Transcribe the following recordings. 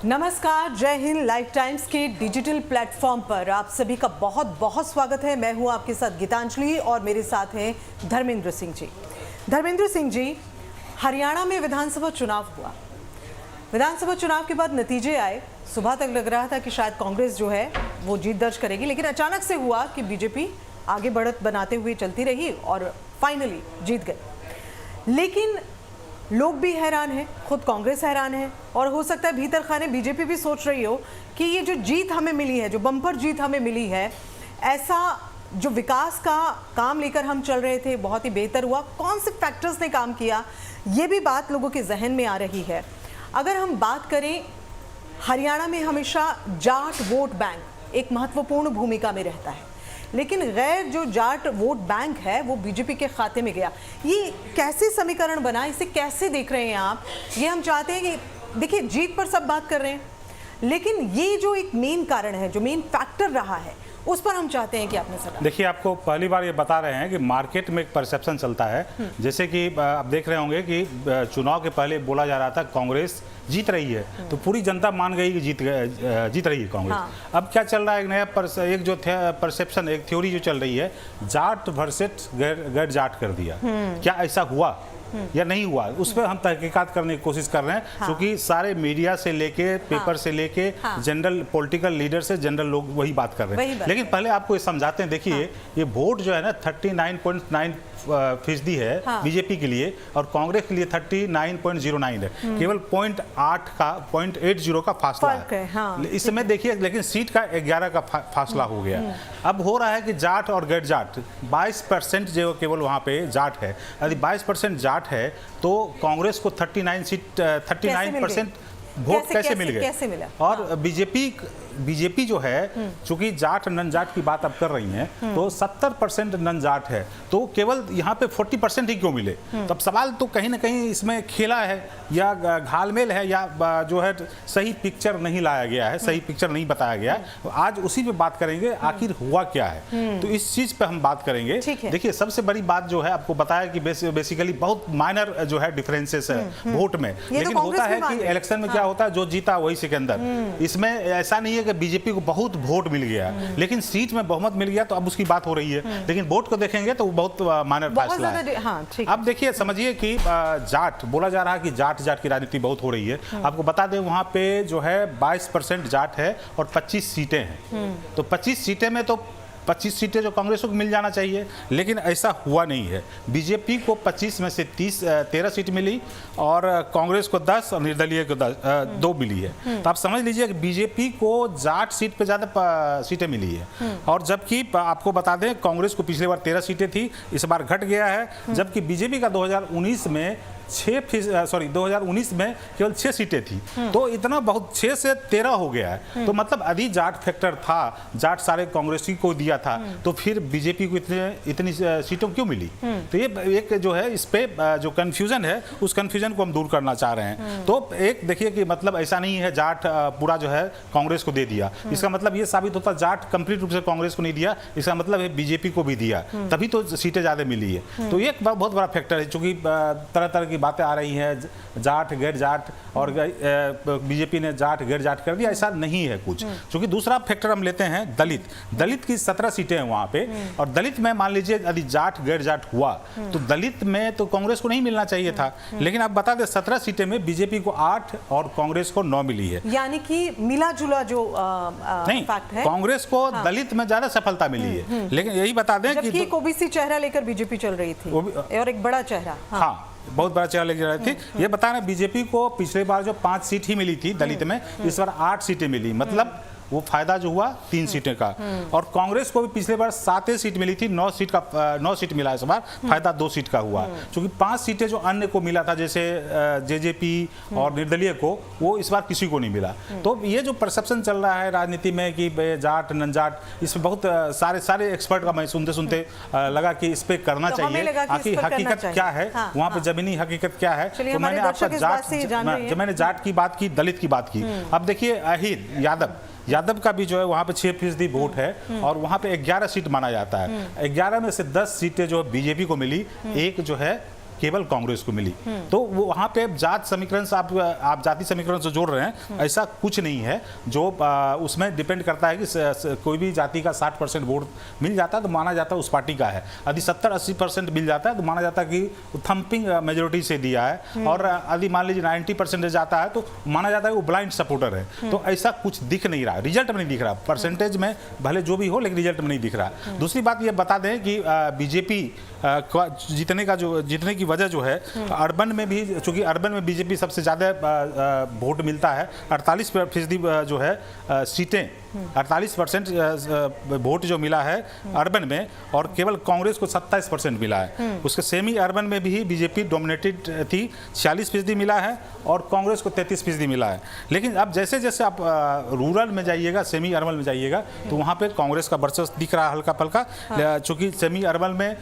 नमस्कार, जय Hind. Life times के डिजिटल प्लेटफॉर्म पर आप सभी का बहुत बहुत स्वागत है। मैं हूं आपके साथ गीतांजलि और मेरे साथ हैं धर्मेंद्र सिंह जी। धर्मेंद्र सिंह जी, हरियाणा में विधानसभा चुनाव हुआ। विधानसभा चुनाव के बाद नतीजे आए। सुबह तक लग रहा था कि शायद कांग्रेस जो है वो जीत दर्ज करेगी, लेकिन अचानक से हुआ कि बीजेपी आगे बढ़त बनाते हुए चलती रही और फाइनली जीत गई। लेकिन लोग भी हैरान हैं, खुद कांग्रेस हैरान है और हो सकता है भीतर खाने बीजेपी भी सोच रही हो कि ये जो जीत हमें मिली है, जो बम्पर जीत हमें मिली है, ऐसा जो विकास का काम लेकर हम चल रहे थे बहुत ही बेहतर हुआ। कौन से फैक्टर्स ने काम किया, ये भी बात लोगों के जहन में आ रही है। अगर हम बात करें, हरियाणा में हमेशा जाट वोट बैंक एक महत्वपूर्ण भूमिका में रहता है, लेकिन गैर जो जाट वोट बैंक है वो बीजेपी के खाते में गया। ये कैसे समीकरण बना, इसे कैसे देख रहे हैं आप? ये हम चाहते हैं कि देखिए, जीत पर सब बात कर रहे हैं, लेकिन ये जो एक मेन कारण है, जो मेन फैक्टर रहा है, उस पर हम चाहते हैं कि आपने सलाह। देखिए, आपको पहली बार ये बता रहे हैं कि मार्केट में एक परसेप्शन चलता है। जैसे कि आप देख रहे होंगे कि चुनाव के पहले बोला जा रहा था कांग्रेस जीत रही है, तो पूरी जनता मान गई कि जीत रही है कांग्रेस। हाँ। अब क्या चल रहा है, एक नया एक जो परसेप्शन, एक थ्योरी जो चल रही है, जाट वर्सेस गैर जाट कर दिया। क्या ऐसा हुआ या नहीं हुआ, उस पर हम तहकीकात करने की कोशिश कर रहे हैं। हाँ। क्योंकि सारे मीडिया से लेके, पेपर हाँ। से लेके, हाँ। जनरल पॉलिटिकल लीडर से जनरल लोग वही बात कर रहे हैं। लेकिन पहले आपको ये समझाते हैं। देखिए, हाँ। ये वोट जो है ना 39.9% है हाँ। बीजेपी के लिए, और कांग्रेस के लिए 39.09 है। केवल 0.80 का फासला है। हाँ। इस समय देखिए, लेकिन सीट का 11 का फासला हो गया। अब हो रहा है कि जाट और गैर जाट 22% जो केवल वहाँ पे जाट है। यदि 22% जाट है तो कांग्रेस को 39% वोट कैसे मिल गए? और बीजेपी जो है, चूंकि जाट नन जाट की बात अब कर रही हैं, तो 70% नन जाट है, तो केवल यहाँ पे 40% ही क्यों मिले? तो अब सवाल तो कहीं ना कहीं इसमें खेला है या घालमेल है, या जो है सही पिक्चर नहीं लाया गया है, सही पिक्चर नहीं बताया गया है। तो आज उसी पे बात करेंगे, आखिर हुआ क्या है। तो इस चीज पे हम बात करेंगे। देखिए, सबसे बड़ी बात जो है, आपको बताया कि बेसिकली बहुत माइनर जो है डिफरेंसेस है वोट में, लेकिन होता है कि इलेक्शन में क्या होता है, जो जीता वही सिकंदर। इसमें ऐसा नहीं है कि बीजेपी को बहुत वोट मिल गया, लेकिन सीट में बहुमत मिल गया, तो अब उसकी बात हो रही है। लेकिन वोट को देखेंगे तो बहुत माइनर फैसला है। हाँ, अब देखिए, समझिए कि जाट बोला जा रहा है कि जाट की राजनीति बहुत हो रही है। आपको बता दें, वहां पे जो है 22% जाट है और 25 सीटें हैं। तो 25 सीटें में तो 25 सीटें जो कांग्रेस को मिल जाना चाहिए, लेकिन ऐसा हुआ नहीं है। बीजेपी को 25 में से 13 सीट मिली और कांग्रेस को 10 और निर्दलीय को 2 मिली है। तो आप समझ लीजिए कि बीजेपी को जाट सीट पे ज़्यादा सीटें मिली है। और जबकि आपको बता दें, कांग्रेस को पिछले बार 13 सीटें थी, इस बार घट गया है। जबकि बीजेपी का 2019 में 2019 में केवल 6 सीटें थी। तो इतना बहुत 6 से 13 हो गया है। तो मतलब यदि जाट फैक्टर था, जाट सारे कांग्रेसी को दिया था, तो फिर बीजेपी को इतनी सीटों क्यों मिली? तो ये एक जो है, इस पे जो कंफ्यूजन है, उस कंफ्यूजन को हम दूर करना चाह रहे हैं। तो एक देखिए कि मतलब ऐसा नहीं है जाट पूरा जो है कांग्रेस को दे दिया। इसका मतलब ये साबित होता, जाट कंप्लीट रूप से कांग्रेस को नहीं दिया, इसका मतलब है बीजेपी को भी दिया, तभी तो सीटें ज्यादा मिली है। तो ये एक बहुत बड़ा फैक्टर है। चूंकि तरह तरह की बातें आ रही हैं, जाट गैर जाट, और बीजेपी ने जाट गैर जाट कर दिया, ऐसा नहीं है कुछ। क्योंकि दूसरा फैक्टर हम लेते हैं दलित की 17 सीटें हैं वहां पे, और दलित में मान लीजिए यदि जाट गैर जाट हुआ, तो दलित में तो कांग्रेस को नहीं मिलना चाहिए था। लेकिन आप बता दें, 17 सीटें में बीजेपी को 8 और कांग्रेस को 9 मिली है। यानी कि मिला जुला जो नहीं, कांग्रेस को दलित में ज्यादा सफलता मिली है। लेकिन यही बता दें कि ओबीसी चेहरा लेकर बीजेपी चल रही थी, और एक बड़ा चेहरा, हाँ, बहुत बड़ा चेहरा लेके रहे थे। ये बता रहे, बीजेपी को पिछले बार जो 5 सीट ही मिली थी दलित में, इस बार 8 सीटें मिली। मतलब वो फायदा जो हुआ 3 सीटें का। और कांग्रेस को भी पिछले बार 7 सीट मिली थी, 9 सीट मिला इस बार, फायदा 2 सीट का हुआ। क्योंकि 5 सीटें जो अन्य को मिला था, जैसे जेजेपी और निर्दलीय को, वो इस बार किसी को नहीं मिला। तो ये जो परसेप्शन चल रहा है राजनीति में कि जाट नन जाट, इसमें बहुत सारे एक्सपर्ट का मैं सुनते लगा कि इस पे करना चाहिए। आखिर हकीकत क्या है वहाँ पे, जमीनी हकीकत क्या है। तो मैंने आपका मैंने जाट की बात की, दलित की बात की। अब देखिए, अहिर यादव का भी जो है वहाँ पे 6% वोट है, और वहाँ पे 11 सीट माना जाता है। 11 में से 10 सीटें जो बीजेपी को मिली, एक जो है केवल कांग्रेस को मिली। तो वो वहाँ पे जात समीकरण से आप जाति समीकरण से जोड़ रहे हैं, ऐसा कुछ नहीं है। जो उसमें डिपेंड करता है कि कोई भी जाति का 60% वोट मिल जाता है तो माना जाता है उस पार्टी का है, यदि 70-80% मिल जाता है तो माना जाता है कि थम्पिंग मेजोरिटी से दिया है, और यदि मान लीजिए 90% जाता है तो माना जाता है वो ब्लाइंड सपोर्टर है। तो ऐसा कुछ दिख नहीं रहा, रिजल्ट में नहीं दिख रहा, परसेंटेज में भले जो भी हो लेकिन रिजल्ट में नहीं दिख रहा। दूसरी बात ये बता दें कि बीजेपी जीतने की वजह जो है, अर्बन में भी, चूंकि अर्बन में बीजेपी सबसे ज़्यादा वोट मिलता है, 48% जो है सीटें, 48% वोट जो मिला है अर्बन में, और केवल कांग्रेस को 27% मिला है। उसके सेमी अर्बन में भी बीजेपी डोमिनेटेड थी, 46% मिला है, और कांग्रेस को 33% मिला है। लेकिन अब जैसे जैसे आप रूरल में जाइएगा, सेमी अर्बन में जाइएगा, तो वहाँ पे कांग्रेस का वर्चस्व दिख रहा है हल्का पल्का। चूँकि सेमी अर्बन में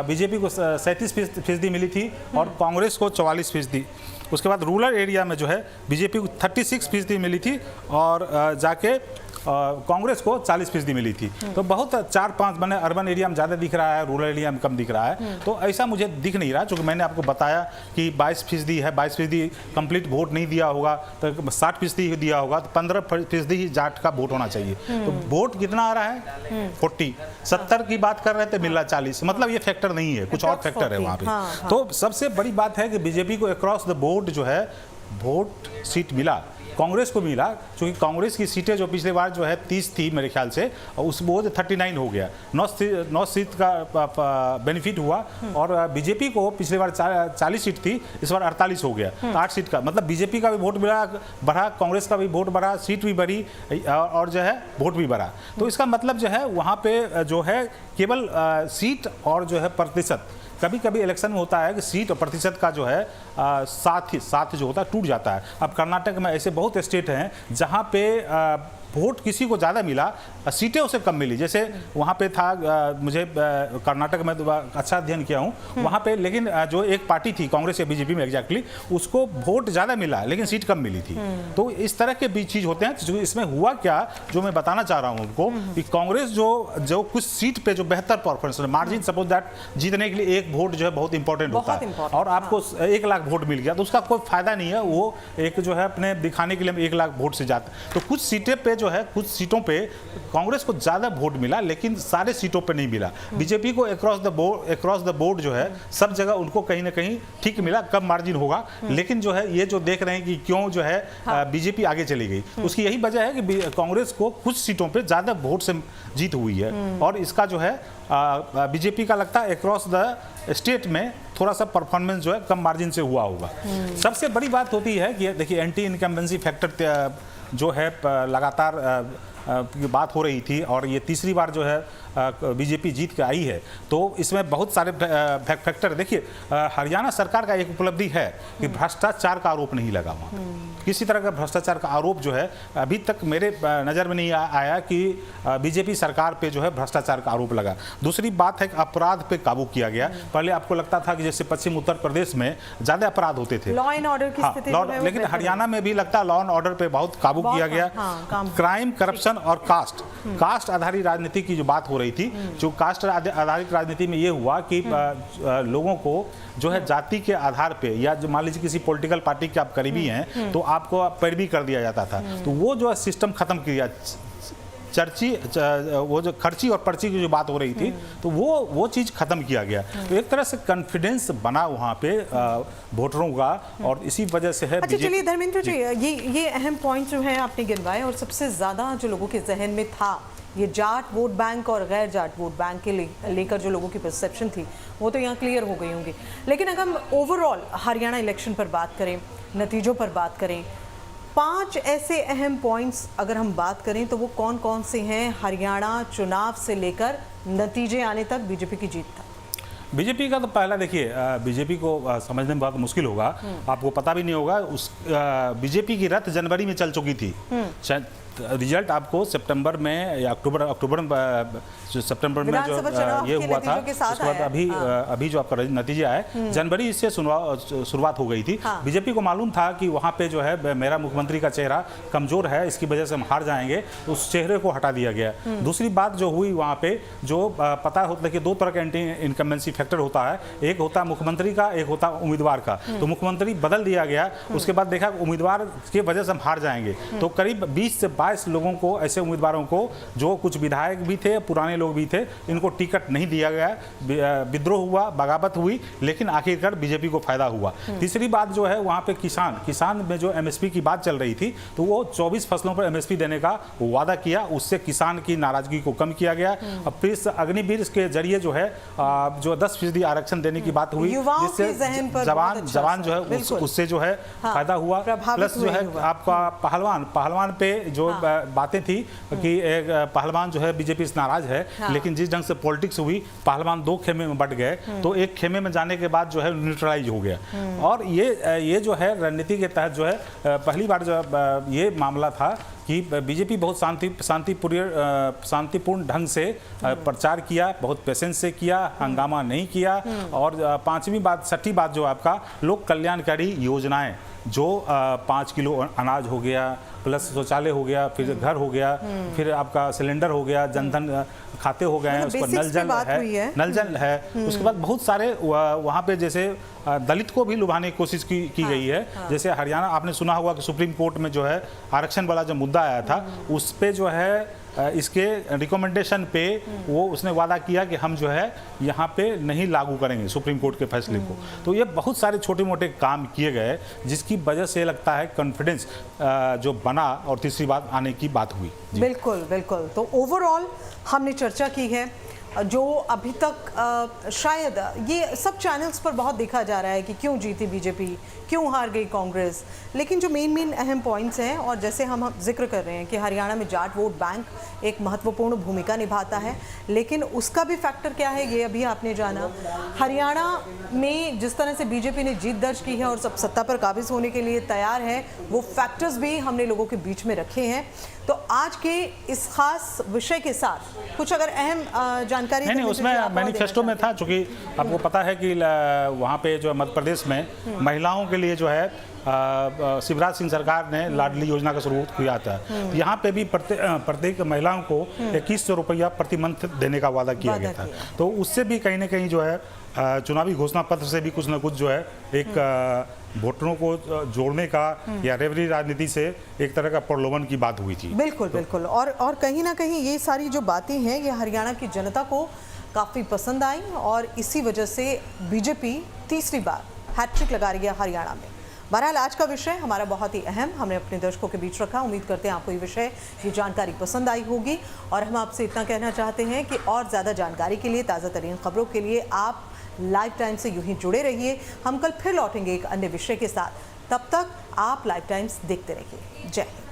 बीजेपी को 37% मिली थी और कांग्रेस को 44%। उसके बाद रूरल एरिया में जो है बीजेपी को 36% मिली थी और जाके कांग्रेस को 40% मिली थी। तो बहुत 4-5 बने अर्बन एरिया में ज़्यादा दिख रहा है, रूरल एरिया में कम दिख रहा है। तो ऐसा मुझे दिख नहीं रहा, क्योंकि मैंने आपको बताया कि 22% है, 22% कंप्लीट वोट नहीं दिया होगा, तो 60% दिया होगा, तो 15% ही जाट का वोट होना चाहिए। तो वोट कितना आ रहा है? 40। 70 की बात कर रहे थे, मिल रहा 40। मतलब ये फैक्टर नहीं है, कुछ और फैक्टर है वहाँ पे। तो सबसे बड़ी बात है कि बीजेपी को अक्रॉस द बोर्ड जो है वोट सीट मिला, कांग्रेस को मिला। क्योंकि कांग्रेस की सीटें जो पिछले बार जो है 30 थी मेरे ख्याल से, उस वो 39 हो गया, 9 सीट का बेनिफिट हुआ। और बीजेपी को पिछले बार 40 सीट थी, इस बार 48 हो गया, तो 8 सीट का मतलब बीजेपी का भी वोट बढ़ा, कांग्रेस का भी वोट बढ़ा, सीट भी बढ़ी, और जो है वोट भी बढ़ा। तो इसका मतलब जो है वहाँ पे जो है केवल सीट और जो है प्रतिशत, कभी कभी इलेक्शन में होता है कि सीट और प्रतिशत का जो है साथ जो होता है टूट जाता है। अब कर्नाटक में ऐसे बहुत स्टेट हैं जहाँ पे वोट किसी को ज़्यादा मिला, सीटें उसे कम मिली। जैसे वहाँ पे था, मुझे कर्नाटक में तो अच्छा अध्ययन किया हूँ वहाँ पे, लेकिन जो एक पार्टी थी कांग्रेस या बीजेपी में एग्जैक्टली, उसको वोट ज़्यादा मिला लेकिन सीट कम मिली थी। तो इस तरह के भी चीज़ होते हैं। तो इसमें हुआ क्या, जो मैं बताना चाह रहा हूँ उनको, कि कांग्रेस जो कुछ सीट पे जो बेहतर परफॉर्मेंस, मार्जिन सपोज दैट जीतने के लिए एक वोट जो है बहुत इंपॉर्टेंट होता है, और आपको 1 लाख वोट मिल गया तो उसका कोई फायदा नहीं है। वो एक जो है अपने दिखाने के लिए 1 लाख वोट से जाता। तो कुछ सीटें पे जो है, कुछ सीटों पे कांग्रेस को ज्यादा वोट मिला लेकिन सारे सीटों पे नहीं मिला। बीजेपी को अक्रॉस द बोर्ड जो है सब जगह उनको कहीं ना कहीं ठीक मिला, कम मार्जिन होगा। लेकिन जो है ये जो देख रहे हैं कि क्यों जो है बीजेपी आगे चली गई, उसकी यही वजह है कि कांग्रेस को कुछ सीटों पे ज्यादा वोट से जीत हुई है, और इसका जो है बीजेपी का लगता है अक्रॉस द स्टेट में थोड़ा सा परफॉर्मेंस जो है कम मार्जिन से हुआ होगा। सबसे बड़ी बात होती है कि देखिए एंटी इनकम्बेंसी फैक्टर जो है लगातार की बात हो रही थी, और ये तीसरी बार जो है बीजेपी जीत के आई है। तो इसमें बहुत सारे फैक्टर, देखिए हरियाणा सरकार का एक उपलब्धि है कि भ्रष्टाचार का आरोप नहीं लगा वहाँ, किसी तरह का भ्रष्टाचार का आरोप जो है अभी तक मेरे नज़र में नहीं आया कि बीजेपी सरकार पे जो है भ्रष्टाचार का आरोप लगा। दूसरी बात है कि अपराध पे काबू किया गया। पहले आपको लगता था कि जैसे पश्चिम उत्तर प्रदेश में ज़्यादा अपराध होते थे, लॉ एंड ऑर्डर की स्थिति, लेकिन हरियाणा में भी लगता है लॉ एंड ऑर्डर पे बहुत काबू किया गया। क्राइम, करप्शन और कास्ट आधारित राजनीति की जो बात हो रही थी, जो कास्ट आधारित राजनीति में ये हुआ कि लोगों को जो है जाति के आधार पे, या जो मान लीजिए किसी पॉलिटिकल पार्टी के आप करीबी हैं तो आपको पैरवी कर दिया जाता था। तो वो जो है सिस्टम खत्म किया। वो जो खर्ची और पर्ची की जो बात हो रही थी, तो वो चीज़ खत्म किया गया। तो एक तरह से कॉन्फिडेंस बना वहाँ पे वोटरों का, और इसी वजह से है। अच्छा चलिए धर्मेंद्र जी, ये अहम पॉइंट जो है आपने गिनवाए, और सबसे ज़्यादा जो लोगों के जहन में था ये जाट वोट बैंक और गैर जाट वोट बैंक के लेकर जो लोगों की परसेप्शन थी वो तो यहाँ क्लियर हो गई होंगी। लेकिन अगर हम ओवरऑल हरियाणा इलेक्शन पर बात करें, नतीजों पर बात करें, 5 ऐसे अहम पॉइंट्स अगर हम बात करें तो वो कौन कौन से हैं हरियाणा चुनाव से लेकर नतीजे आने तक बीजेपी की जीत तक? बीजेपी का तो पहला देखिए, बीजेपी को समझने में बहुत मुश्किल होगा, आपको पता भी नहीं होगा। उस बीजेपी की रथ जनवरी में चल चुकी थी, रिजल्ट आपको सितंबर में या अक्टूबर में सितंबर में जो ये हुआ था, उसके बाद अभी जो आपका नतीजे आए, जनवरी से शुरुआत हो गई थी। बीजेपी को मालूम था कि वहाँ पे जो है मेरा मुख्यमंत्री का चेहरा कमजोर है, इसकी वजह से हम हार जाएंगे, तो उस चेहरे को हटा दिया गया। दूसरी बात जो हुई वहाँ पे, जो पता होता है कि दो तरह का एंटी इनकम्बेंसी फैक्टर होता है, एक होता है मुख्यमंत्री का, एक होता है उम्मीदवार का। तो मुख्यमंत्री बदल दिया गया, उसके बाद देखा उम्मीदवार की वजह से हम हार जाएंगे, तो करीब 20 से 22 लोगों को, ऐसे उम्मीदवारों को जो कुछ विधायक भी थे, पुराने लोग भी थे, इनको टिकट नहीं दिया गया। विद्रोह हुआ, बगावत हुई, लेकिन आखिरकार बीजेपी को फायदा हुआ। तीसरी बात जो है वहाँ पे किसान में जो एमएसपी की बात चल रही थी, तो वो 24 फसलों पर एमएसपी देने का वादा किया, उससे किसान की नाराजगी को कम किया गया। अब फिर अग्निवीर के जरिए जो है जो 10% आरक्षण देने की बात हुई, जिससे जवान जो है उससे जो है फायदा हुआ। प्लस जो है आपका पहलवान पे जो बातें थी कि एक पहलवान जो है बीजेपी से नाराज है, लेकिन जिस ढंग से पॉलिटिक्स हुई, पहलवान 2 खेमे में बट गए, तो एक खेमे में जाने के बाद जो है न्यूट्रलाइज हो गया। और ये जो है रणनीति के तहत जो है पहली बार जो ये मामला था कि बीजेपी बहुत शांतिपूर्ण ढंग से प्रचार किया, बहुत पेशेंस से किया, हंगामा नहीं किया। और छठी बात जो आपका लोक कल्याणकारी योजनाएं, जो 5 किलो अनाज हो गया, प्लस शौचालय हो गया, फिर घर हो गया, फिर आपका सिलेंडर हो गया, जनधन खाते हो गए हैं, उसको नल जल है। उसके बाद बहुत सारे वहाँ पे जैसे दलित को भी लुभाने की कोशिश की गई है। जैसे हरियाणा, आपने सुना होगा कि सुप्रीम कोर्ट में जो है आरक्षण वाला जो मुद्दा आया था, उस पे जो है इसके रिकमेंडेशन पे वो उसने वादा किया कि हम जो है यहाँ पे नहीं लागू करेंगे सुप्रीम कोर्ट के फैसले को। तो ये बहुत सारे छोटे मोटे काम किए गए, जिसकी वजह से लगता है कॉन्फिडेंस जो बना, और तीसरी बात आने की बात हुई। बिल्कुल बिल्कुल। तो ओवरऑल हमने चर्चा की है, जो अभी तक शायद ये सब चैनल्स पर बहुत देखा जा रहा है कि क्यों जीती बीजेपी, क्यों हार गई कांग्रेस, लेकिन जो मेन अहम पॉइंट्स हैं, और जैसे हम जिक्र कर रहे हैं कि हरियाणा में जाट वोट बैंक एक महत्वपूर्ण भूमिका निभाता है, लेकिन उसका भी फैक्टर क्या है ये अभी आपने जाना। हरियाणा में जिस तरह से बीजेपी ने जीत दर्ज की है और सब सत्ता पर काबिज होने के लिए तैयार है, वो फैक्टर्स भी हमने लोगों के बीच में रखे हैं। तो आज के इस खास विषय के साथ कुछ अगर अहम जानकारी नहीं, उसमें मैनिफेस्टो में था, चूँकि आपको पता है कि वहाँ पे जो मध्य प्रदेश में महिलाओं के लिए जो है शिवराज सिंह सरकार ने लाडली योजना का शुरू किया था। यहाँ पे भी प्रत्येक महिलाओं को 2100 रुपया प्रति मंथ देने का वादा किया गया था। तो उससे भी कहीं ना कहीं जो है चुनावी घोषणा पत्र से भी कुछ ना कुछ जो है एक वोटरों को जोड़ने का या रेवड़ी राजनीति से एक तरह का प्रलोभन की बात हुई थी। बिल्कुल बिल्कुल। और कहीं ना कहीं ये सारी जो बातें हैं ये हरियाणा की जनता को काफ़ी पसंद आई, और इसी वजह से बीजेपी तीसरी बार हैट्रिक लगा रही है हरियाणा में। बहरहाल आज का विषय हमारा बहुत ही अहम हमने अपने दर्शकों के बीच रखा। उम्मीद करते हैं आपको ये विषय, ये जानकारी पसंद आई होगी, और हम आपसे इतना कहना चाहते हैं कि और ज़्यादा जानकारी के लिए, ताज़ा तरीन खबरों के लिए आप लाइव टाइम्स से यूं ही जुड़े रहिए। हम कल फिर लौटेंगे एक अन्य विषय के साथ, तब तक आप लाइव टाइम्स देखते रहिए। जय हिंद।